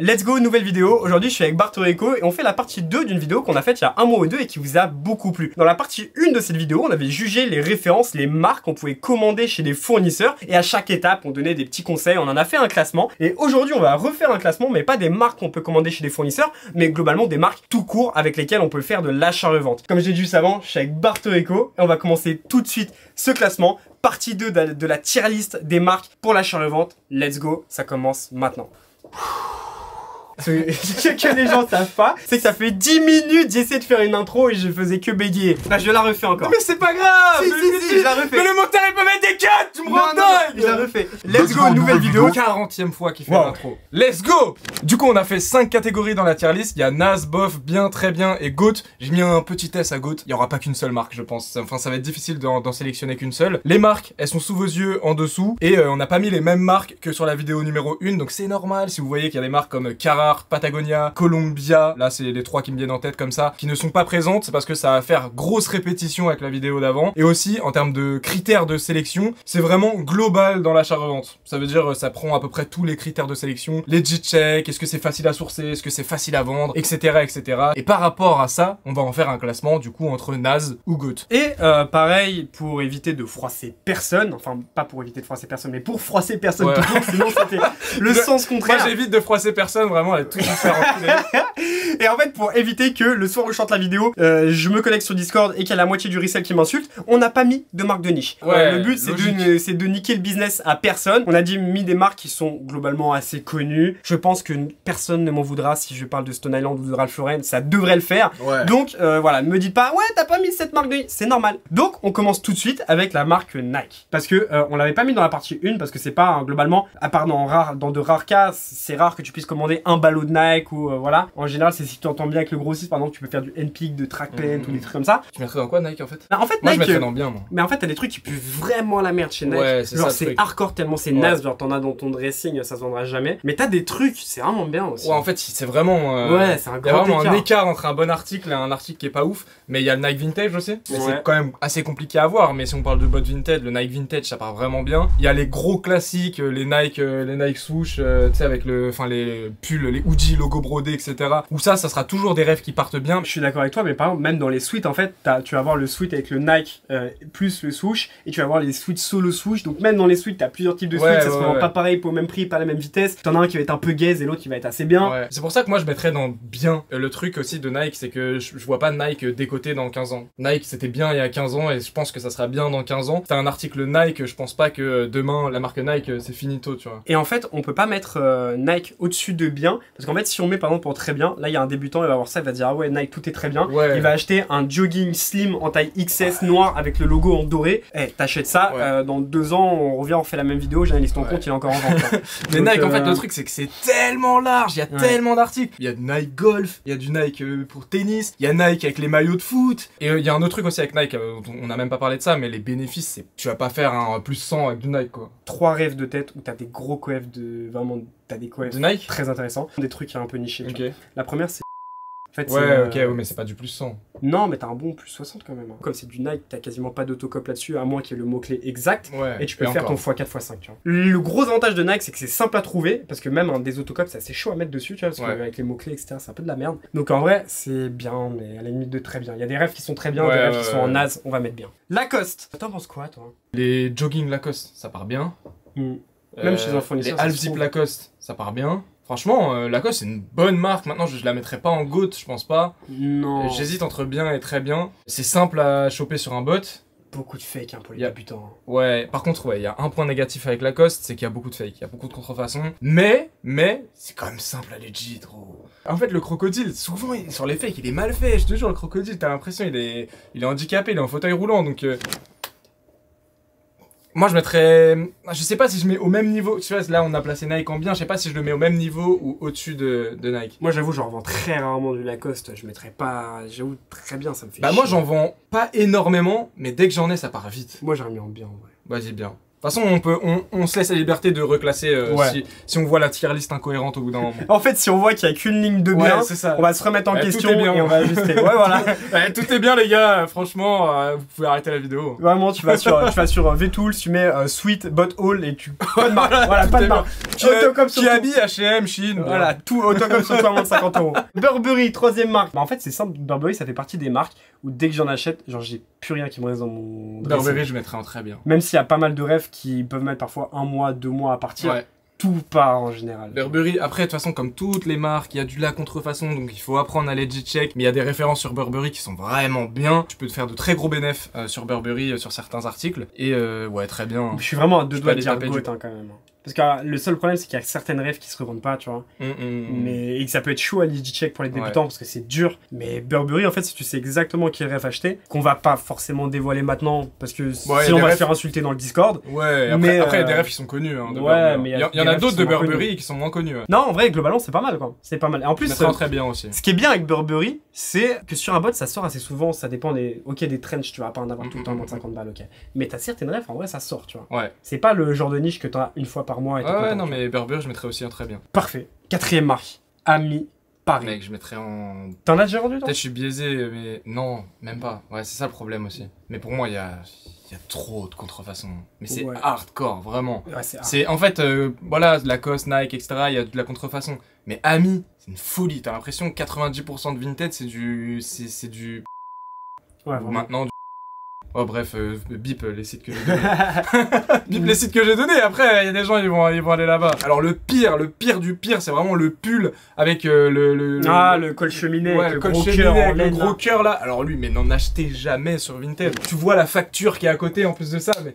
Let's go, nouvelle vidéo. Aujourd'hui je suis avec Bartorico et on fait la partie 2 d'une vidéo qu'on a faite il y a un mois ou deux et qui vous a beaucoup plu. Dans la partie 1 de cette vidéo, on avait jugé les références, les marques qu'on pouvait commander chez les fournisseurs et à chaque étape on donnait des petits conseils, on en a fait un classement et aujourd'hui on va refaire un classement mais pas des marques qu'on peut commander chez les fournisseurs mais globalement des marques tout court avec lesquelles on peut faire de l'achat-revente. Comme j'ai dit juste avant, je suis avec Bartorico et on va commencer tout de suite ce classement. Partie 2 de la tier list des marques pour l'achat-revente. Let's go, ça commence maintenant. Ce que les gens savent pas, c'est que ça fait 10 minutes j'essaie de faire une intro et je faisais que bégayer. Là je la refais encore. Mais c'est pas grave. Si, je la refais. Mais le monteur il peut mettre des cuts, tu me rends dingue. Je la refais. Let's go, nouvelle vidéo. 40e fois qu'il fait l'intro. Let's go. Du coup on a fait 5 catégories dans la tier list. Il y a Naze, bof, bien, très bien et GOAT. J'ai mis un petit S à GOAT. Il y aura pas qu'une seule marque je pense. Enfin ça va être difficile d'en sélectionner qu'une seule. Les marques elles sont sous vos yeux en dessous. Et on n'a pas mis les mêmes marques que sur la vidéo numéro 1. Donc c'est normal si vous voyez qu'il y a des marques comme Carhartt, Patagonia, Columbia, là c'est les 3 qui me viennent en tête comme ça, qui ne sont pas présentes, c'est parce que ça va faire grosse répétition avec la vidéo d'avant. Et aussi en termes de critères de sélection, c'est vraiment global dans l'achat-revente. Ça veut dire ça prend à peu près tous les critères de sélection, legit check, est-ce que c'est facile à sourcer, est-ce que c'est facile à vendre, etc. etc. Et par rapport à ça, on va en faire un classement du coup entre Naze ou GOAT. Et pareil, pour éviter de froisser personne, enfin pas pour éviter de froisser personne, mais pour froisser personne tout court, sinon c'était le sens contraire. Moi j'évite de froisser personne, vraiment elle est tout faire Et en fait pour éviter que le soir où je chante la vidéo je me connecte sur Discord et qu'il y a la moitié du resell qui m'insulte, on n'a pas mis de marque de niche. Le but c'est de niquer le business à personne. On a mis des marques qui sont globalement assez connues. Je pense que personne ne m'en voudra si je parle de Stone Island ou de Ralph Lauren, ça devrait le faire. Donc voilà, ne me dites pas ouais t'as pas mis cette marque de niche, c'est normal. Donc on commence tout de suite avec la marque Nike. Parce que on l'avait pas mis dans la partie 1 parce que c'est pas globalement, à part dans de rares cas, c'est rare que tu puisses commander un ballot de Nike ou voilà. En général, c'est si tu entends bien avec le grossiste, par exemple, tu peux faire du NPIC, de trackpant ou des trucs comme ça. Tu mettrais dans quoi Nike en fait? Bah, en fait, moi Nike, je mettrais dans bien moi. Mais en fait, t'as des trucs qui puent vraiment la merde chez Nike. Ouais, c'est genre c'est hardcore tellement c'est naze, genre t'en as dans ton dressing, ça se vendra jamais. Mais t'as des trucs, c'est vraiment bien aussi. Ouais, en fait, c'est vraiment ouais, c'est un grand vraiment un écart entre un bon article et un article qui est pas ouf. Mais il y a le Nike Vintage aussi. Mais c'est quand même assez compliqué à voir. Mais si on parle de bottes vintage, le Nike Vintage ça part vraiment bien. Il y a les gros classiques, les Nike swoosh, tu sais avec les pulls, les hoodies, logo brodé, etc. Où ça sera toujours des rêves qui partent bien. Je suis d'accord avec toi, mais par exemple, même dans les suites, en fait, tu vas avoir le suite avec le Nike plus le swoosh, et tu vas avoir les suites solo swoosh. Donc même dans les suites, t'as plusieurs types de suites, ça se vend pas pareil pour le même prix, pas la même vitesse. T'en as un qui va être un peu gaze et l'autre qui va être assez bien. C'est pour ça que moi je mettrais dans bien. Le truc aussi de Nike, c'est que je vois pas Nike décoté dans 15 ans. Nike c'était bien il y a 15 ans et je pense que ça sera bien dans 15 ans. T'as un article Nike, je pense pas que demain la marque Nike c'est finito, tu vois. Et en fait, on peut pas mettre Nike au-dessus de bien, parce qu'en fait, si on met par exemple pour très bien, là il y a un débutant, il va voir ça, il va dire ah ouais Nike tout est très bien. Il va acheter un jogging slim en taille XS noir avec le logo en doré. T'achètes ça, dans 2 ans on revient, on fait la même vidéo, j'ai un liston compte, il est encore en vente. Mais donc, Nike en fait le truc c'est que c'est tellement large, il y a tellement d'articles. Il y a du Nike Golf, il y a du Nike pour tennis, il y a Nike avec les maillots de foot. Et il y a un autre truc aussi avec Nike, on n'a même pas parlé de ça, mais les bénéfices, c'est tu vas pas faire un plus 100 avec du Nike quoi. 3 rêves de tête où t'as des gros coefs de vraiment, t'as des coefs de Nike très intéressants, des trucs un peu nichés. La première c'est en fait, mais c'est pas du plus 100. Non, mais t'as un bon plus 60 quand même. Comme c'est du Nike, t'as quasiment pas d'autocop là-dessus, à moins qu'il y ait le mot-clé exact. Et tu peux faire ton x4, x5, tu vois. Le gros avantage de Nike, c'est que c'est simple à trouver, parce que même des autocops, c'est assez chaud à mettre dessus, tu vois, parce qu'avec les mots-clés, etc., c'est un peu de la merde. Donc en vrai, c'est bien, mais à la limite de très bien. Il y a des rêves qui sont très bien, des rêves qui sont en naze, on va mettre bien. Lacoste. T'en penses quoi, toi? Les jogging Lacoste, ça part bien. Même chez un fournisseur. Les half zip Lacoste, ça part bien. Franchement, Lacoste c'est une bonne marque. Maintenant, je la mettrais pas en GOAT, je pense pas. Non. J'hésite entre bien et très bien. C'est simple à choper sur un bot. Beaucoup de fake pour les débutants. Ouais, par contre, il y a un point négatif avec Lacoste, c'est qu'il y a beaucoup de fake, il y a beaucoup de contrefaçons. Mais, c'est quand même simple à legit, gros. En fait, le crocodile, souvent, sur les fakes, il est mal fait. Je te jure, le crocodile, t'as l'impression il est handicapé, il est en fauteuil roulant, donc... Moi je mettrais, je sais pas si je mets au même niveau, tu vois là on a placé Nike en bien, je sais pas si je le mets au même niveau ou au-dessus de Nike. Moi j'avoue j'en vends très rarement du Lacoste, je mettrais pas, j'avoue très bien ça me fait chier. Moi j'en vends pas énormément, mais dès que j'en ai ça part vite. Moi j'aurais mis en bien en vrai. Vas-y bien. toute façon, on se laisse la liberté de reclasser Ouais. si on voit la tier list incohérente au bout d'un moment. En fait, si on voit qu'il y a qu'une ligne de bien, Ouais, c'est ça. on va se remettre en Ouais, question tout est bien. et on va ajuster. Ouais, voilà. Ouais, tout est bien, les gars. Franchement, vous pouvez arrêter la vidéo. Vraiment, tu vas sur VTools, tu mais sweet, bot all et tu. Pas de marque. Voilà, tout pas de est marque. Qui sur tout. habille H&M, Chine. Voilà, tout Autocom sur toi, moins de 50 €. Burberry, troisième marque. Bah, en fait, c'est simple. Burberry, ça fait partie des marques où dès que j'en achète, genre, j'ai plus rien qui me reste dans mon dressing. Burberry, je mettrais en très bien. Même s'il y a pas mal de rêves qui peuvent mettre parfois 1 mois, 2 mois à partir, Ouais. tout part en général. Burberry, après, de toute façon, comme toutes les marques, il y a de la contrefaçon, donc il faut apprendre à legit check. Mais il y a des références sur Burberry qui sont vraiment bien. Tu peux te faire de très gros bénéfices sur Burberry, sur certains articles. Et ouais, très bien. Je suis vraiment à deux Tu doigts peux de dire aller taper GOAT, hein, quand même. Parce que le seul problème, c'est qu'il y a certaines rêves qui se revendent pas, tu vois. Mais, et que ça peut être chaud à legit check pour les débutants parce que c'est dur. Mais Burberry, en fait, si tu sais exactement quel rêve acheter, qu'on va pas forcément dévoiler maintenant parce que sinon on va se faire insulter dans le Discord. Ouais, après, Mais, après il y a des rêves qui sont connus. Hein, de ouais, Burberry. mais il y en a d'autres de Burberry qui sont moins connus. Ouais. Non, en vrai, globalement, c'est pas mal, quoi. C'est pas mal. Et en plus, très bien aussi. ce qui est bien avec Burberry, c'est que sur un bot, ça sort assez souvent. Ça dépend des. Ok, des trench, tu vas pas en avoir tout le temps moins de 50 balles, ok. Mais t'as certaines rêves, en vrai, ça sort, tu vois. Ouais. C'est pas le genre de niche que t'as une fois par mois et t'es content, Ouais, non, tu vois. mais Burberry, je mettrais aussi un très bien. Parfait. Quatrième marque. Ami Paris. Mec, je mettrais en. T'en as déjà vendu, toi? Peut-être je suis biaisé, mais non, même pas. Ouais, c'est ça le problème aussi. Mais pour moi, il y a trop de contrefaçon. Mais c'est Ouais. hardcore, vraiment. Ouais, c'est C'est en fait, voilà, Lacoste, Nike, etc. Il y a de la contrefaçon. Mais Ami, c'est une folie. T'as l'impression que 90% de Vinted, c'est du. C'est du. Ouais, vraiment. Maintenant, du. Oh, bref, bip les sites que j'ai donnés. Bip les sites que j'ai donnés. Après, il y a des gens, ils vont aller là-bas. Alors, le pire du pire, c'est vraiment le pull avec le col cheminée, ouais, avec le le col gros cheminée cœur en avec le laine, gros là. cœur là. Alors lui, mais n'en achetez jamais sur Vinted. Tu vois la facture qui est à côté en plus de ça, mais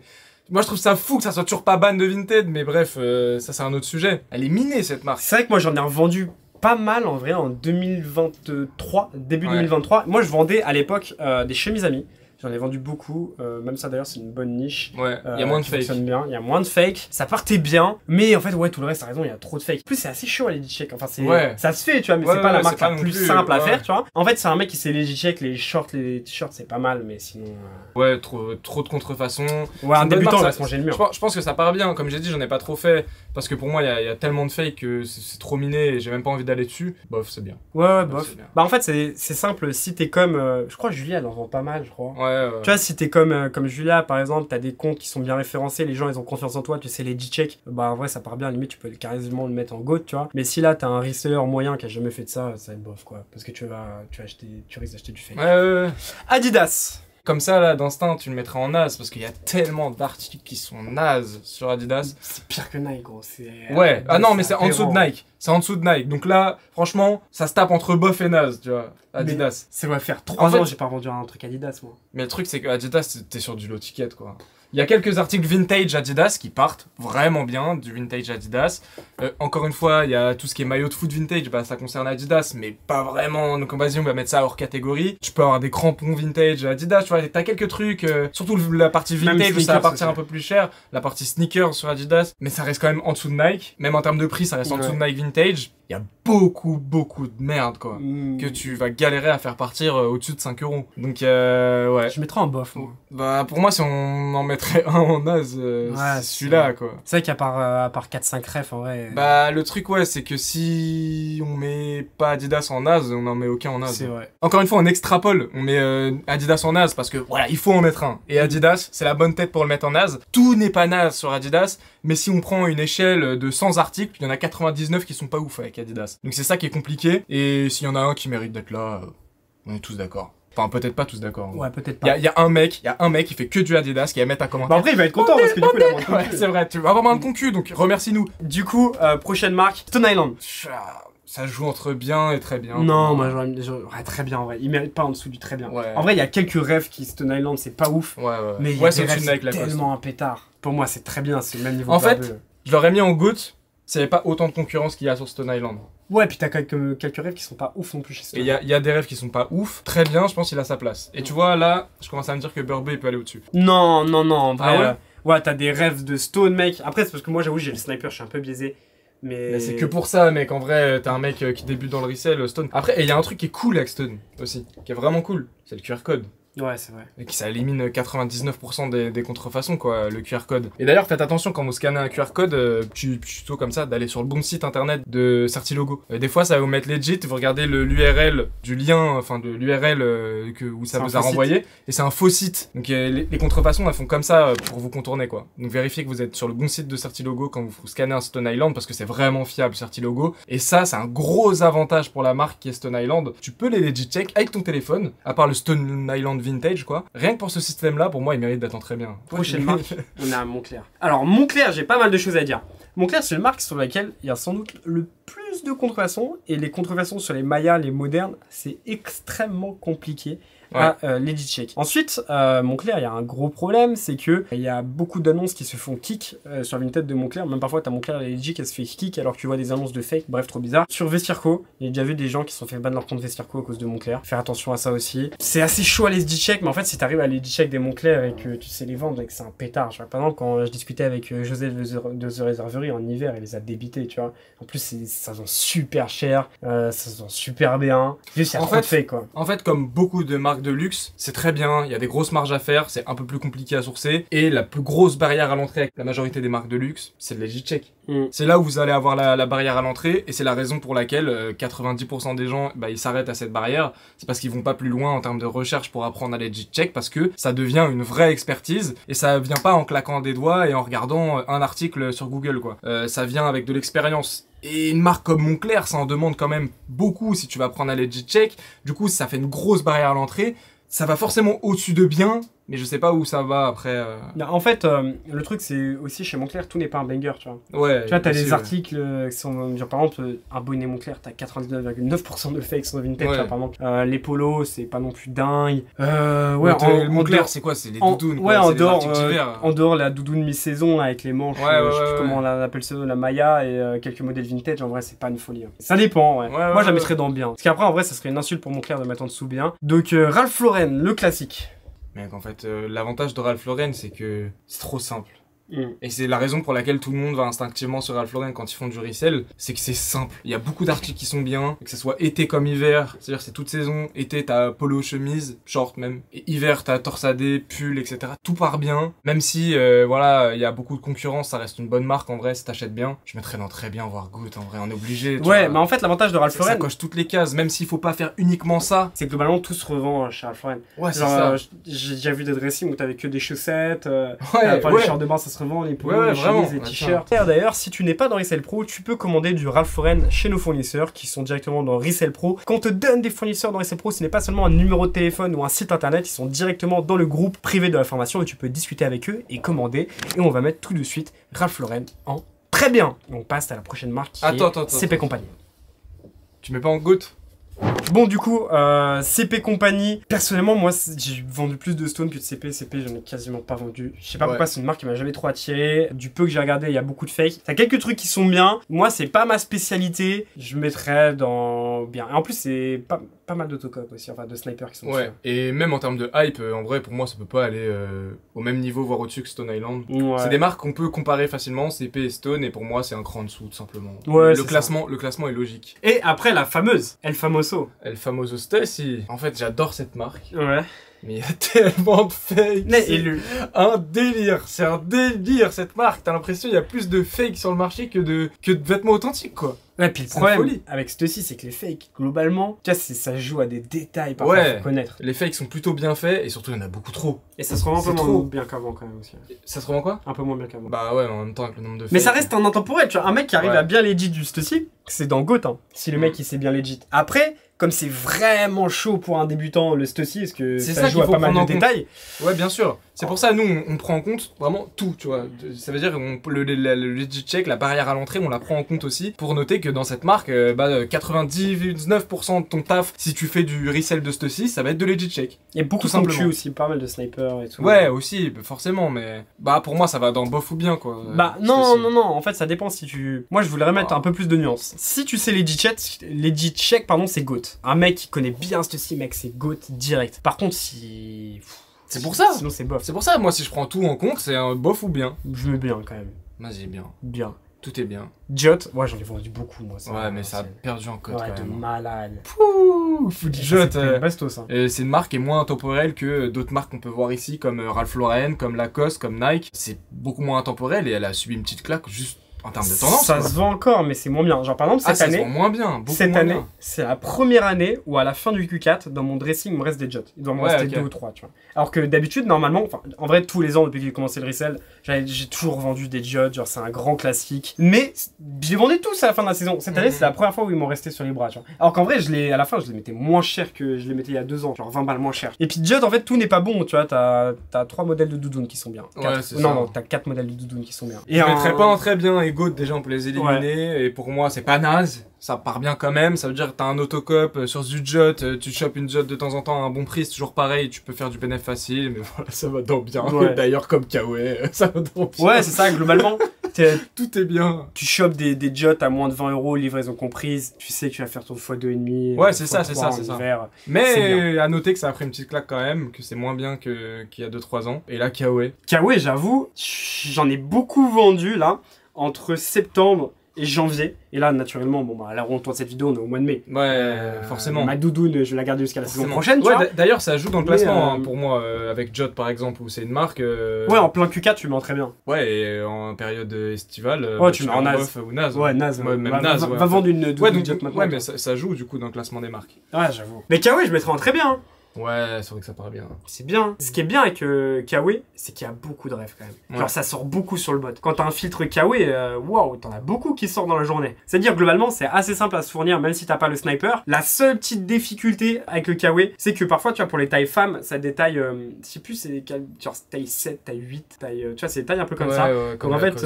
moi je trouve ça fou que ça soit toujours pas ban de Vinted, mais bref, ça c'est un autre sujet. Elle est minée cette marque. C'est vrai que moi, j'en ai revendu pas mal, en vrai, en 2023, début Ouais. 2023. Moi, je vendais à l'époque des chemises amies. J'en ai vendu beaucoup, même ça d'ailleurs c'est une bonne niche. Ouais, il y a moins de qui fake. fonctionne bien. Il y a moins de fake, ça partait bien, mais en fait ouais tout le reste t'as raison, il y a trop de fake. En plus c'est assez chaud à legit check, enfin c'est Ouais. ça se fait tu vois, mais Ouais, c'est pas la ouais, marque c'est pas la non plus plus, simple à ouais. faire tu vois. En fait c'est un mec qui sait legit check, les shorts, les t-shirts c'est pas mal, mais sinon... Ouais, trop de contrefaçon. Ouais C'est un une bonne débutant marque, va ça. se manger le mur. Je pense que ça part bien, comme j'ai dit, j'en ai pas trop fait, parce que pour moi il y a tellement de fake que c'est trop miné et j'ai même pas envie d'aller dessus. Bof, c'est bien. Ouais bof. c'est bien. Bah en fait c'est simple, si t'es comme... je crois Julia elle en vend pas mal je crois. Ouais, Tu vois, si t'es comme Julia, par exemple, t'as des comptes qui sont bien référencés, les gens ils ont confiance en toi, tu sais les check, bah en vrai ça part bien, limite tu peux carrément le mettre en GOAT, tu vois. Mais si là t'as un reseller moyen qui a jamais fait de ça, ça va être bof quoi, parce que tu risques d'acheter du fake. ouais. Adidas. Comme ça, là, d'instinct, tu le mettrais en naze, parce qu'il y a tellement d'articles qui sont nazes sur Adidas. C'est pire que Nike gros, c'est... Ouais, ah non, mais c'est en dessous de aberrant. Nike. C'est en dessous de Nike. Donc là, franchement, ça se tape entre bof et naze, tu vois, Adidas. Ça va faire 3 En fait- ans j'ai pas vendu un truc Adidas moi. Mais le truc, c'est que Adidas, t'es sur du low ticket, quoi. Il y a quelques articles vintage Adidas qui partent vraiment bien, du vintage Adidas. Encore une fois, il y a tout ce qui est maillot de foot vintage, bah ça concerne Adidas, mais pas vraiment. Donc vas-y, on va mettre ça hors catégorie. Tu peux avoir des crampons vintage Adidas, tu vois, t'as quelques trucs, surtout la partie Même vintage où ça va sneakers, partir c'est un peu plus cher, la partie sneakers sur Adidas, mais ça reste quand même en dessous de Nike. Même en termes de prix, ça reste en dessous de Nike vintage. Il y a beaucoup de merde, quoi. Que tu vas galérer à faire partir au-dessus de 5 €. Donc ouais. Je mettrais en bof moi. Bah pour moi si on en mettrait un en naze, Ouais, c'est celui-là quoi. C'est vrai qu'à part 4-5 refs en vrai... Bah le truc ouais c'est que si on met pas Adidas en naze, on en met aucun en naze. c'est vrai. Encore une fois on extrapole, on met Adidas en naze parce que voilà il faut en mettre un. Et Adidas c'est la bonne tête pour le mettre en naze. Tout n'est pas naze sur Adidas, mais si on prend une échelle de 100 articles, il y en a 99 qui sont pas ouf avec Adidas. Donc c'est ça qui est compliqué, et s'il y en a un qui mérite d'être là, on est tous d'accord. Enfin peut-être pas tous d'accord. Ouais peut-être pas. Il y a un mec qui fait que du Adidas qui va mettre un commentaire. Bah après il va être content parce que du coup il a moins de Ouais, concu. c'est vrai, tu vas avoir moins de concu, donc remercie-nous. Du coup, prochaine marque, Stone Island. Ça joue entre bien et très bien. Non, moi j'aurais très bien en vrai. Il mérite pas en dessous du très bien. Ouais. En vrai, il y a quelques rêves qui Stone Island, c'est pas ouf. Ouais. Mais il y a Ouais, des c'est rêves, au-dessus de Nike c'est Lacoste. tellement un pétard. Pour moi, c'est très bien, c'est le même niveau. En que fait, Burberry. je l'aurais mis en goutte s'il n'y avait pas autant de concurrence qu'il y a sur Stone Island. Ouais, puis t'as quelques rêves qui sont pas ouf non plus chez Et Stone. il y a des rêves qui sont pas ouf. Très bien, je pense qu'il a sa place. Et tu vois, là, je commence à me dire que Burberry peut aller au-dessus. Non, en vrai. Ah ouais ouais, t'as des rêves de Stone, mec. Après, c'est parce que moi, j'avoue, j'ai le sniper, je suis un peu biaisé. Mais c'est que pour ça, mec. En vrai, t'as un mec qui débute dans le resell, Stone. Après, et il y a un truc qui est cool avec Stone aussi, qui est vraiment cool. C'est le QR code. Ouais, c'est vrai. Et qui ça élimine 99% des contrefaçons, quoi, le QR code. Et d'ailleurs, faites attention quand vous scannez un QR code, plutôt comme ça, d'aller sur le bon site internet de Certilogo. Des fois, ça va vous mettre legit, vous regardez l'URL du lien, enfin de l'URL où ça vous a renvoyé, et c'est un faux site. Donc les contrefaçons, elles font comme ça pour vous contourner, quoi. Donc vérifiez que vous êtes sur le bon site de Certilogo quand vous scannez un Stone Island, parce que c'est vraiment fiable, Certilogo. Et ça, c'est un gros avantage pour la marque qui est Stone Island. Tu peux les legit check avec ton téléphone, à part le Stone Island Vintage, quoi. Rien que pour ce système-là, pour moi, il mérite d'être en très bien. Prochaine marque, on a Moncler. Alors, Moncler, j'ai pas mal de choses à dire. Moncler, c'est une marque sur laquelle il y a sans doute le plus de contrefaçons. Et les contrefaçons sur les Mayas, les modernes, c'est extrêmement compliqué. À legit check. Ensuite, Moncler, il y a un gros problème, c'est que il y a beaucoup d'annonces qui se font kick sur Vinted de Moncler. Même parfois, t'as Moncler et legit qui se fait kick alors que tu vois des annonces de fake. Bref, trop bizarre. Sur Vestiaire.co, j'ai déjà vu des gens qui se sont fait ban leur compte Vestiaire.co à cause de Moncler. Faire attention à ça aussi. C'est assez chaud à legit check, mais en fait, si t'arrives à legit check des Moncler et que tu sais les vendre et que c'est un pétard. Tu vois, par exemple, quand je discutais avec José de The Reservery en hiver, il les a débités, tu vois. En plus, ça se vend super cher, ça se vend super bien. Juste, il y a trop de fake, quoi. En fait, comme beaucoup de marques de luxe, c'est très bien, il y a des grosses marges à faire, c'est un peu plus compliqué à sourcer, et la plus grosse barrière à l'entrée avec la majorité des marques de luxe, c'est le legit check. C'est là où vous allez avoir la barrière à l'entrée, et c'est la raison pour laquelle 90% des gens, ils s'arrêtent à cette barrière. C'est parce qu'ils vont pas plus loin en termes de recherche pour apprendre à legit check, parce que ça devient une vraie expertise, et ça vient pas en claquant des doigts et en regardant un article sur Google, quoi. Ça vient avec de l'expérience. Et une marque comme Moncler, ça en demande quand même beaucoup si tu vas prendre à legit check. Du coup, ça fait une grosse barrière à l'entrée. Ça va forcément au-dessus de bien, mais je sais pas où ça va après. En fait, le truc, c'est aussi chez Moncler, tout n'est pas un banger, tu vois. Ouais. Tu vois, t'as des articles qui sont, genre, par exemple, un bonnet Moncler, t'as 99,9% de fake sur Vinted, tu vois, par exemple. Les polos, c'est pas non plus dingue. Moncler, c'est quoi? C'est les doudounes, ouais, quoi. en dehors, la doudoune mi-saison, avec les manches, je sais plus comment on appelle ça, la Maya, et quelques modèles vintage, en vrai, c'est pas une folie. Hein. Ça dépend, ouais. Moi, je la mettrais dans bien. Parce qu'après, en vrai, ça serait une insulte pour Moncler de mettre en dessous bien. Donc, Ralph Lauren, le classique. Mec, en fait, l'avantage de Ralph Lauren, c'est que c'est trop simple. Et c'est la raison pour laquelle tout le monde va instinctivement sur Ralph Lauren quand ils font du resell, c'est que c'est simple. Il y a beaucoup d'articles qui sont bien, que ce soit été comme hiver, c'est-à-dire c'est toute saison. Été, t'as polo, chemise, short même. Et hiver, t'as torsadé, pull, etc. Tout part bien. Même si, voilà, il y a beaucoup de concurrence, ça reste une bonne marque en vrai, si t'achètes bien. Je mettrais dans très bien, voire good, en vrai, on est obligé. Ouais, mais en fait, l'avantage de Ralph Lauren, ça coche toutes les cases, même s'il faut pas faire uniquement ça. C'est que globalement, tout se revend chez Ralph Lauren. Ouais, c'est ça. J'ai déjà vu des dressings où t'avais que des chaussettes, les shorts de bain, ça se revend, les polos, les chemises, les t-shirts. D'ailleurs, si tu n'es pas dans Resell Pro, tu peux commander du Ralph Lauren chez nos fournisseurs qui sont directement dans Resell Pro. Quand on te donne des fournisseurs dans Resell Pro, ce n'est pas seulement un numéro de téléphone ou un site internet, ils sont directement dans le groupe privé de la formation et tu peux discuter avec eux et commander. Et on va mettre tout de suite Ralph Lauren en très bien. On passe à la prochaine marque qui est CP Company. Tu mets pas en goutte? Bon, du coup, CP Company, personnellement, moi, j'ai vendu plus de Stone que de CP. CP, j'en ai quasiment pas vendu. Je sais pas pourquoi, c'est une marque qui m'a jamais trop attiré. Du peu que j'ai regardé, il y a beaucoup de fake. T'as quelques trucs qui sont bien. Moi, c'est pas ma spécialité. Je mettrais dans bien. Et en plus, c'est pas mal d'autocop aussi, enfin de snipers qui sont dessus. Et même en termes de hype, en vrai, pour moi, ça peut pas aller au même niveau, voire au-dessus que Stone Island. C'est des marques qu'on peut comparer facilement, CP et Stone, et pour moi, c'est un cran en dessous, tout simplement. Le classement est logique. Et après, la fameuse El Famoso. El Famoso Stussy. En fait, j'adore cette marque. Ouais. Mais il y a tellement de fakes. Un délire. C'est un délire, cette marque. T'as l'impression qu'il y a plus de fakes sur le marché que de vêtements authentiques, quoi. Ouais, puis le problème avec Stussy, c'est que les fakes, globalement, tu vois, ça joue à des détails parfois à connaître. Les fakes sont plutôt bien faits et surtout, il y en a beaucoup trop. Et ça se revend un peu moins bien qu'avant, quand même aussi. Ça se revend quoi? Un peu moins bien qu'avant. Bah ouais, mais en même temps, avec le nombre de fakes. Mais ça reste un intemporel, tu vois. Un mec qui arrive à bien legit du Stussy, c'est dans GOAT, hein, si le mec il sait bien legit. Après, comme c'est vraiment chaud pour un débutant, le Stussy, parce que ça joue à pas mal de détails. Ouais, bien sûr. C'est pour ça, nous, on prend en compte vraiment tout, tu vois. Ça veut dire, le legit check, la barrière à l'entrée, on la prend en compte aussi pour noter que dans cette marque, 99% de ton taf, si tu fais du resell de Stussy, ça va être de legit check. Il y a beaucoup de concu aussi, pas mal de snipers et tout. Ouais, aussi, forcément, mais pour moi, ça va dans bof ou bien, quoi. Non, en fait, ça dépend si tu... Moi, je voulais remettre un peu plus de nuances. Si tu sais legit check, pardon, c'est GOAT. Un mec qui connaît bien Stussy, mec, c'est GOAT direct. Par contre, si... C'est pour ça. Sinon, c'est bof. C'est pour ça, moi, si je prends tout en compte, c'est un bof ou bien. Je mets bien, quand même. Vas-y, bien. Bien. Tout est bien. Jot, ouais, j'en ai vendu beaucoup, moi. Ça, Ouais, mais ça a perdu en code ouais, quand de même. malade. Pouh, Jot, Bastos, hein. c'est une marque qui est moins intemporelle que d'autres marques qu'on peut voir ici, comme Ralph Lauren, comme Lacoste, comme Nike. C'est beaucoup moins intemporel et elle a subi une petite claque juste en termes de tendance. Ça quoi. se vend encore, mais c'est moins bien. Genre, par exemple, cette ça se année. vend moins bien, beaucoup Cette moins année, bien. c'est la première année où à la fin du Q4, dans mon dressing, il me reste des Jots. Il doit me rester ok. 2 ou 3, tu vois. Alors que d'habitude, normalement, enfin, en vrai, tous les ans, depuis que j'ai commencé le resell, j'ai toujours vendu des Jots, genre c'est un grand classique. Mais j'ai vendu tous à la fin de la saison. Cette année, c'est la première fois où ils m'ont resté sur les bras, tu vois. Alors qu'en vrai, à la fin, je les mettais moins cher que je les mettais il y a 2 ans, genre 20 balles moins cher. Et puis Jot, en fait, tout n'est pas bon, tu vois. T'as 3 modèles de doudoune qui sont bien. Ouais, c'est non, ça. non, t'as 4 modèles de doudoune qui sont bien. Je mettrais pas en très bien et Goat déjà on peut les éliminer Ouais. et pour moi c'est pas naze, ça part bien quand même, ça veut dire que t'as un autocop sur du Jot, tu chopes une Jot de temps en temps à un bon prix, c'est toujours pareil, tu peux faire du bénéfice facile, mais voilà ça va dans bien, Ouais. d'ailleurs comme Kawaii, ça va dans bien. Ouais, c'est ça, globalement. Tout est bien. Tu chopes des Jots à moins de 20 €, livraison comprise, tu sais que tu vas faire ton x2,5. Ouais, c'est ça, c'est ça. C'est Mais à noter que ça a pris une petite claque quand même, que c'est moins bien qu'il y a 2-3 ans. Et là, Kawaii. Kawaii, j'avoue, j'en ai beaucoup vendu là, entre septembre et janvier. Et là, naturellement, bon, bah, là, on tourne cette vidéo, on est au mois de mai. Ouais, forcément. Ma doudoune, je vais la garder jusqu'à la saison Forcément. prochaine, tu Ouais, vois. d'ailleurs, ça joue dans le Mais, classement hein, pour moi, avec Jot par exemple, où c'est une marque. Ouais, en plein Q4, tu mets très bien. Ouais, et en période estivale, Ouais, tu mets en naze. bof ou naze. Ouais, naze. Ouais, même va, naze. va, ouais, va en fait. vendre une Ouais, doudoune donc, Jot maintenant. ouais, mais ça joue du coup dans le classement des marques. Ouais, j'avoue. Mais Kawaii, je mettrais en très bien. Hein. Ouais, c'est vrai que ça paraît bien. C'est bien. Ce qui est bien avec Kawaii, c'est qu'il y a beaucoup de rêves quand même. Ouais. Genre ça sort beaucoup sur le bot. Quand t'as un filtre Kawaii, waouh, t'en as beaucoup qui sortent dans la journée. C'est-à-dire globalement, c'est assez simple à se fournir même si t'as pas le sniper. La seule petite difficulté avec le Kawaii, c'est que parfois, tu vois, pour les tailles femmes, ça détaille, je sais plus, c'est des genre taille 7, taille 8, taille, tu vois, c'est des tailles un peu comme ça. Ouais, Donc en fait,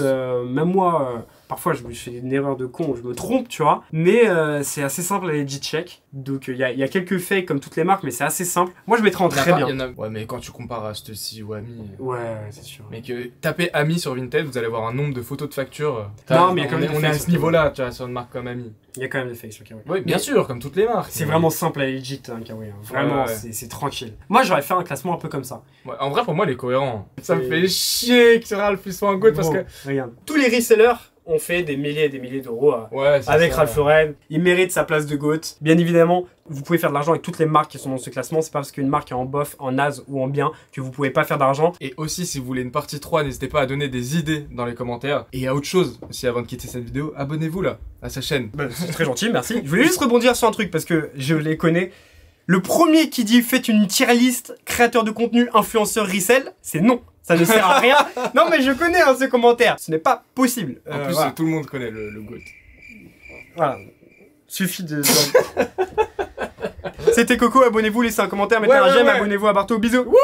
même moi, parfois je me fais une erreur de con, je me trompe, tu vois. Mais c'est assez simple à legit check. Donc il y a quelques fakes comme toutes les marques, mais c'est assez simple. Moi je mettrais en très bien. Ouais, mais quand tu compares à Stussy ou Ami. Ouais, c'est sûr. Mais que tapez Ami sur Vinted, vous allez voir un nombre de photos de factures. Non, mais il y a quand même des on est à fakes ce niveau-là, tu vois, sur une marque comme Ami. Il y a quand même des fakes sur Kawaii. Oui, bien sûr, comme toutes les marques. C'est vraiment simple à legit, hein, Kawaii. Hein. Vraiment, Ouais. c'est tranquille. Moi j'aurais fait un classement un peu comme ça. Ouais, en vrai, pour moi, il est cohérent. Ça me C'est- fait chier que Ralph soit un goat parce Bon, que. regarde. Tous les resellers ont fait des milliers et des milliers d'euros Ouais, c'est avec ça. Ralph Lauren. Il mérite sa place de GOAT. Bien évidemment, vous pouvez faire de l'argent avec toutes les marques qui sont dans ce classement. C'est pas parce qu'une marque est en bof, en naze ou en bien que vous pouvez pas faire d'argent. Et aussi, si vous voulez une partie 3, n'hésitez pas à donner des idées dans les commentaires. Et à autre chose, aussi avant de quitter cette vidéo, abonnez-vous là, à sa chaîne. Bah, c'est très gentil, merci. Je voulais juste rebondir sur un truc parce que je les connais. Le premier qui dit faites une tier list créateur de contenu, influenceur resell, c'est non. Ça ne sert à rien. Non mais je connais hein, ce commentaire. Ce n'est pas possible. En plus, Voilà. tout le monde connaît le GOAT. Voilà. Suffit de... C'était Coco, abonnez-vous, laissez un commentaire, mettez Ouais, un ouais, j'aime, ouais. abonnez-vous à Barto, bisous. Wouh